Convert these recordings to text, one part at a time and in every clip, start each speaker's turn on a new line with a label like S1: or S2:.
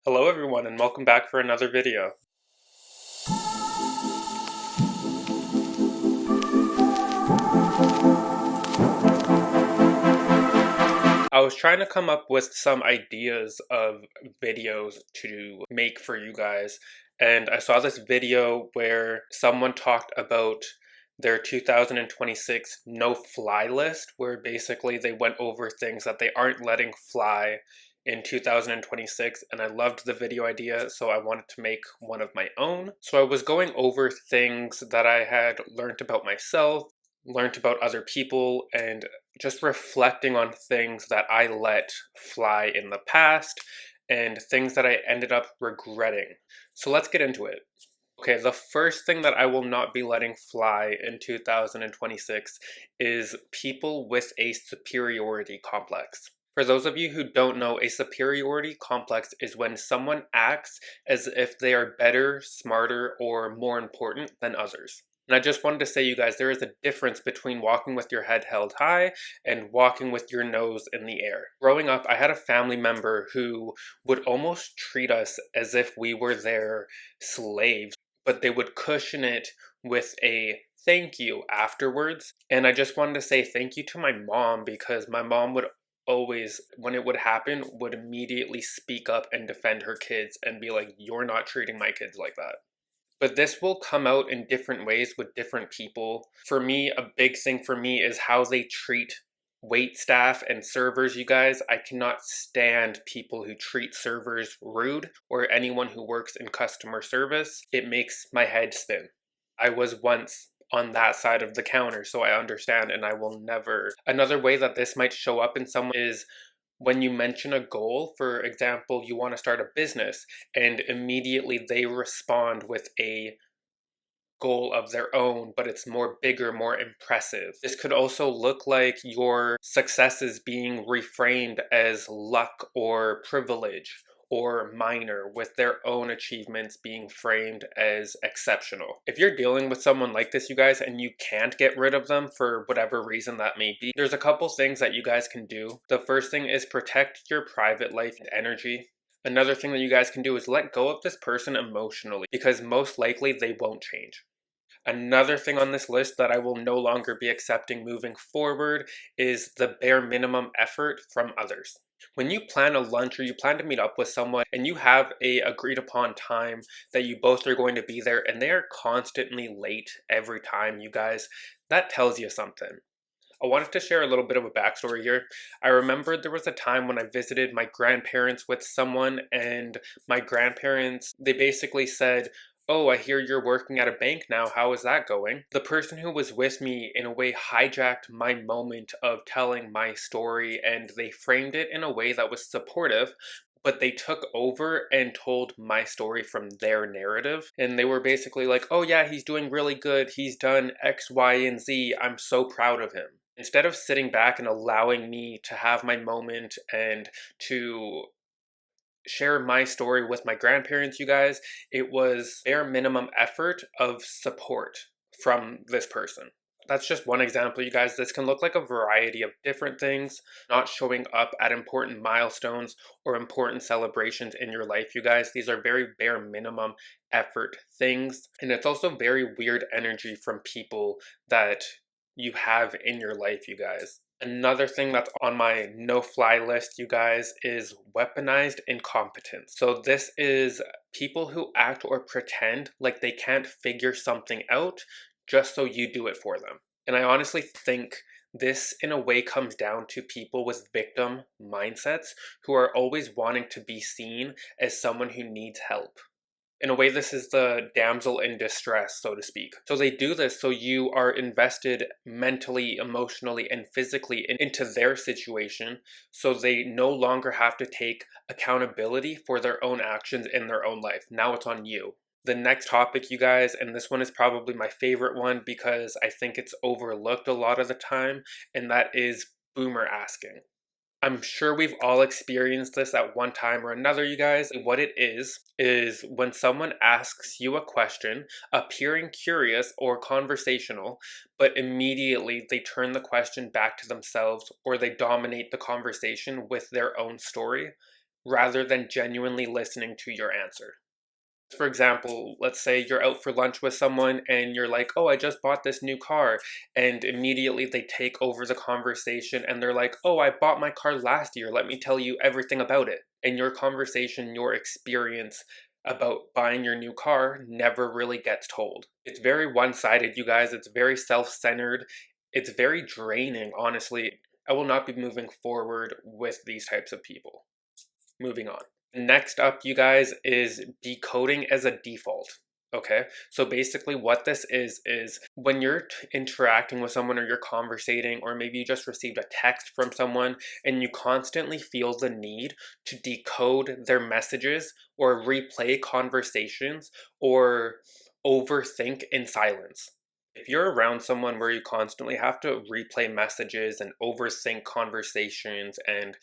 S1: Hello everyone and welcome back for another video. I was trying to come up with some ideas of videos to make for you guys, and I saw this video where someone talked about their 2026 no-fly list, where basically they went over things that they aren't letting fly in 2026, and I loved the video idea, so I wanted to make one of my own. So I was going over things that I had learned about myself, learned about other people, and just reflecting on things that I let fly in the past and things that I ended up regretting. So let's get into it. Okay, the first thing that I will not be letting fly in 2026 is people with a superiority complex. For those of you who don't know, a superiority complex is when someone acts as if they are better, smarter, or more important than others. And I just wanted to say, you guys, there is a difference between walking with your head held high and walking with your nose in the air. Growing up, I had a family member who would almost treat us as if we were their slaves, but they would cushion it with a thank you afterwards. And I just wanted to say thank you to my mom, because my mom would always, when it would happen, would immediately speak up and defend her kids and be like, "You're not treating my kids like that." But this will come out in different ways with different people. For me, a big thing for me is how they treat wait staff and servers, you guys. I cannot stand people who treat servers rude, or anyone who works in customer service. It makes my head spin. I was once on that side of the counter, so I understand, and I will never. Another way that this might show up in someone is when you mention a goal. For example, you want to start a business, and immediately they respond with a goal of their own, but it's more bigger, more impressive. This could also look like your successes being reframed as luck or privilege, or minor, with their own achievements being framed as exceptional. If you're dealing with someone like this, you guys, and you can't get rid of them for whatever reason that may be, there's a couple things that you guys can do. The first thing is protect your private life and energy. Another thing that you guys can do is let go of this person emotionally, because most likely they won't change. Another thing on this list that I will no longer be accepting moving forward is the bare minimum effort from others. When you plan a lunch or you plan to meet up with someone and you have a agreed upon time that you both are going to be there, and they are constantly late every time, you guys, that tells you something. I wanted to share a little bit of a backstory here. I remember there was a time when I visited my grandparents with someone, and my grandparents, they basically said, "Oh, I hear you're working at a bank now. How is that going?" The person who was with me, in a way, hijacked my moment of telling my story, and they framed it in a way that was supportive, but they took over and told my story from their narrative. And they were basically like, "Oh yeah, he's doing really good. He's done X, Y, and Z. I'm so proud of him." Instead of sitting back and allowing me to have my moment and to share my story with my grandparents, you guys, it was bare minimum effort of support from this person. That's just one example, you guys. This can look like a variety of different things. Not showing up at important milestones or important celebrations in your life, you guys. These are very bare minimum effort things. And it's also very weird energy from people that you have in your life, you guys. Another thing that's on my no-fly list, you guys, is weaponized incompetence. So this is people who act or pretend like they can't figure something out just so you do it for them. And I honestly think this, in a way, comes down to people with victim mindsets who are always wanting to be seen as someone who needs help. In a way, this is the damsel in distress, so to speak. So they do this so you are invested mentally, emotionally, and physically into their situation, so they no longer have to take accountability for their own actions in their own life. Now it's on you. The next topic, you guys, and this one is probably my favorite one because I think it's overlooked a lot of the time, and that is boomer asking. I'm sure we've all experienced this at one time or another, you guys. What it is when someone asks you a question, appearing curious or conversational, but immediately they turn the question back to themselves, or they dominate the conversation with their own story. rather than genuinely listening to your answer. For example, let's say you're out for lunch with someone and you're like, oh, I just bought this new car. And immediately they take over the conversation and they're like, oh, I bought my car last year. Let me tell you everything about it. And your conversation, your experience about buying your new car never really gets told. It's very one sided, you guys. It's very self centered. It's very draining, honestly. I will not be moving forward with these types of people. Moving on. Next up, you guys, is decoding as a default. Okay, so basically, what this is when you're interacting with someone or you're conversating, or maybe you just received a text from someone and you constantly feel the need to decode their messages or replay conversations or overthink in silence. If you're around someone where you constantly have to replay messages and overthink conversations and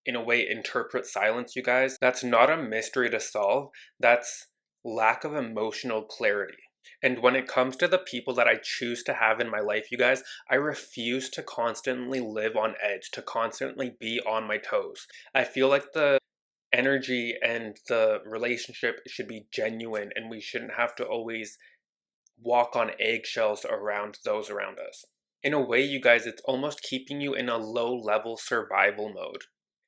S1: in a way interpret silence, you guys, that's not a mystery to solve. That's lack of emotional clarity. And when it comes to the people that I choose to have in my life, you guys, I refuse to constantly live on edge, to constantly be on my toes. I feel like the energy and the relationship should be genuine and we shouldn't have to always walk on eggshells around those around us. In a way, you guys, it's almost keeping you in a low level survival mode.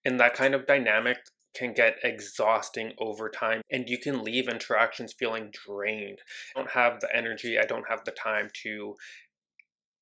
S1: And that kind of dynamic can get exhausting over time, and you can leave interactions feeling drained. I don't have the energy, I don't have the time to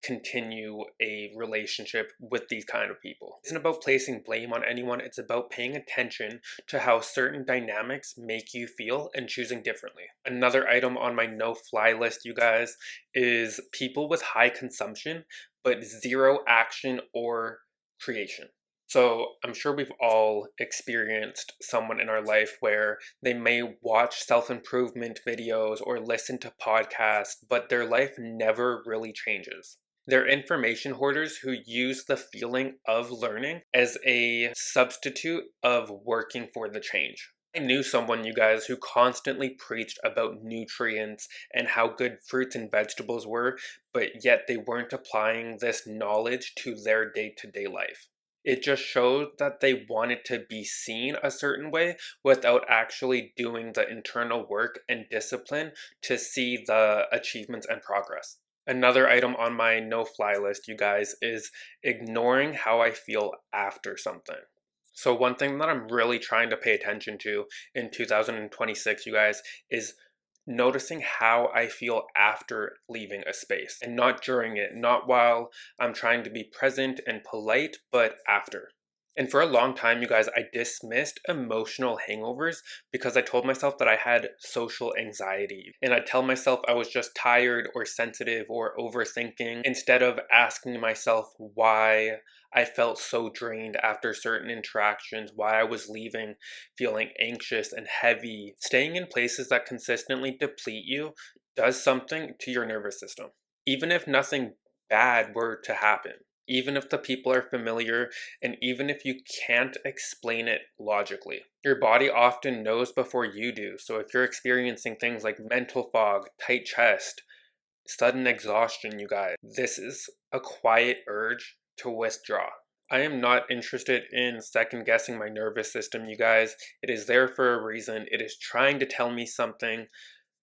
S1: continue a relationship with these kind of people. It isn't about placing blame on anyone, it's about paying attention to how certain dynamics make you feel and choosing differently. Another item on my no fly list, you guys, is people with high consumption but zero action or creation. So I'm sure we've all experienced someone in our life where they may watch self-improvement videos or listen to podcasts, but their life never really changes. They're information hoarders who use the feeling of learning as a substitute of working for the change. I knew someone, you guys, who constantly preached about nutrients and how good fruits and vegetables were, but yet they weren't applying this knowledge to their day to day life. It just showed that they wanted to be seen a certain way without actually doing the internal work and discipline to see the achievements and progress. Another item on my no fly list, you guys, is ignoring how I feel after something. So, one thing that I'm really trying to pay attention to in 2026, you guys, is noticing how I feel after leaving a space and not during it, not while I'm trying to be present and polite, but after. And for a long time, you guys, I dismissed emotional hangovers because I told myself that I had social anxiety. And I'd tell myself I was just tired or sensitive or overthinking instead of asking myself why I felt so drained after certain interactions, why I was leaving feeling anxious and heavy. Staying in places that consistently deplete you does something to your nervous system. Even if nothing bad were to happen, even if the people are familiar, and even if you can't explain it logically. Your body often knows before you do. So if you're experiencing things like mental fog, tight chest, sudden exhaustion, you guys, this is a quiet urge to withdraw. I am not interested in second guessing my nervous system, you guys. It is there for a reason. It is trying to tell me something.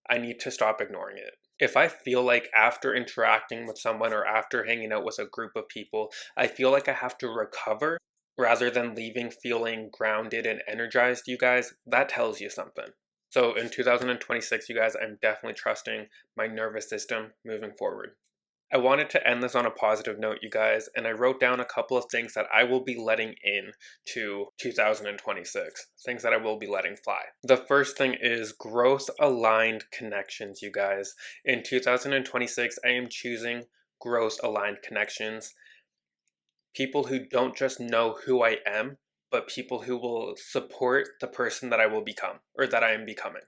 S1: I need to stop ignoring it. If I feel like after interacting with someone or after hanging out with a group of people, I feel like I have to recover rather than leaving feeling grounded and energized, you guys, that tells you something. So in 2026, you guys, I'm definitely trusting my nervous system moving forward. I wanted to end this on a positive note, you guys, and I wrote down a couple of things that I will be letting in to 2026, things that I will be letting fly. The first thing is growth aligned connections, you guys. In 2026, I am choosing growth aligned connections. People who don't just know who I am, but people who will support the person that I will become or that I am becoming.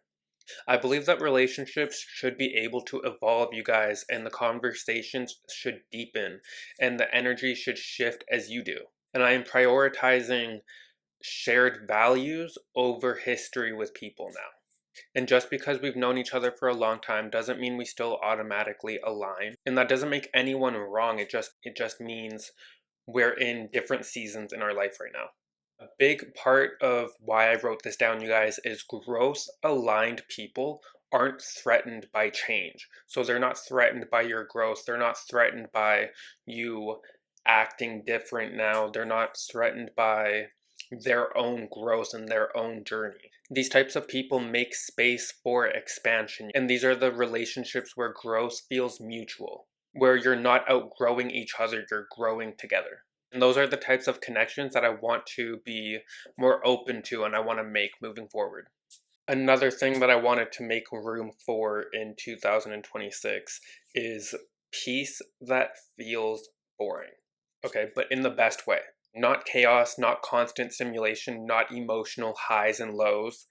S1: I believe that relationships should be able to evolve, you guys, and the conversations should deepen, and the energy should shift as you do. And I am prioritizing shared values over history with people now. And just because we've known each other for a long time doesn't mean we still automatically align. And that doesn't make anyone wrong. It just means we're in different seasons in our life right now. A big part of why I wrote this down, you guys, is growth aligned people aren't threatened by change. So they're not threatened by your growth. They're not threatened by you acting different now. They're not threatened by their own growth and their own journey. These types of people make space for expansion. And these are the relationships where growth feels mutual, where you're not outgrowing each other, you're growing together. And those are the types of connections that I want to be more open to and I want to make moving forward. Another thing that I wanted to make room for in 2026 is peace that feels boring. Okay, but in the best way. Not chaos, not constant stimulation, not emotional highs and lows,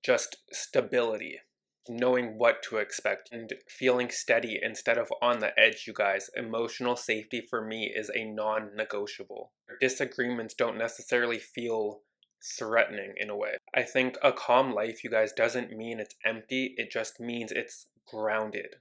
S1: just stability, knowing what to expect and feeling steady instead of on the edge, you guys. Emotional safety for me is a non-negotiable. Disagreements don't necessarily feel threatening in a way. I think a calm life, you guys, doesn't mean it's empty, it just means it's grounded.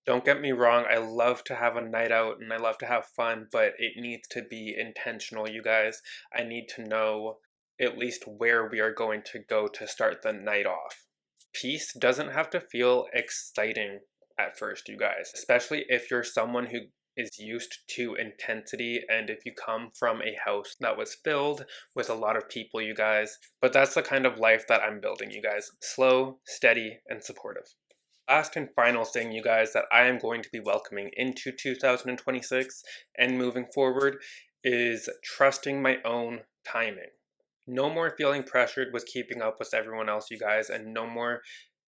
S1: Don't get me wrong, I love to have a night out and I love to have fun, but it needs to be intentional, you guys. I need to know at least where we are going to go to start the night off. Peace doesn't have to feel exciting at first, you guys, especially if you're someone who is used to intensity and if you come from a house that was filled with a lot of people, you guys. But that's the kind of life that I'm building, you guys. Slow, steady, and supportive. Last and final thing, you guys, that I am going to be welcoming into 2026 and moving forward is trusting my own timing. No more feeling pressured with keeping up with everyone else, you guys, and no more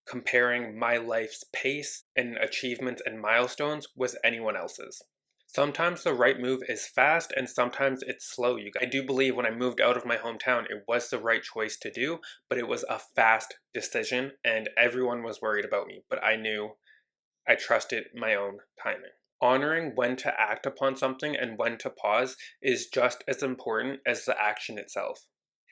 S1: comparing my life's pace and achievements and milestones with anyone else's. Sometimes the right move is fast and sometimes it's slow, you guys. I do believe when I moved out of my hometown, it was the right choice to do, but it was a fast decision and everyone was worried about me, but I knew I trusted my own timing. Honoring when to act upon something and when to pause is just as important as the action itself.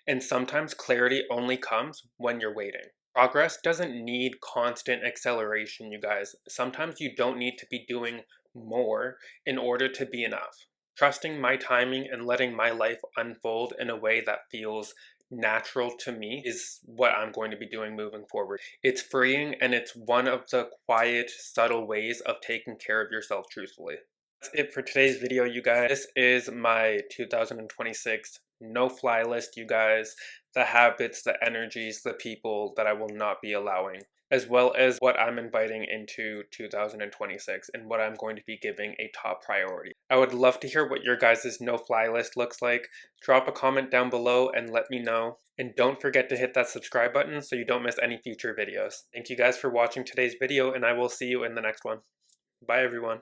S1: And sometimes clarity only comes when you're waiting. Progress doesn't need constant acceleration, you guys. Sometimes you don't need to be doing more in order to be enough. Trusting my timing and letting my life unfold in a way that feels natural to me is what I'm going to be doing moving forward. It's freeing and it's one of the quiet, subtle ways of taking care of yourself truthfully. That's it for today's video, you guys. This is my 2026 no-fly list, you guys. The habits, the energies, the people that I will not be allowing, as well as what I'm inviting into 2026 and what I'm going to be giving a top priority. I would love to hear what your guys' no-fly list looks like. Drop a comment down below and let me know. And don't forget to hit that subscribe button so you don't miss any future videos. Thank you guys for watching today's video and I will see you in the next one. Bye everyone.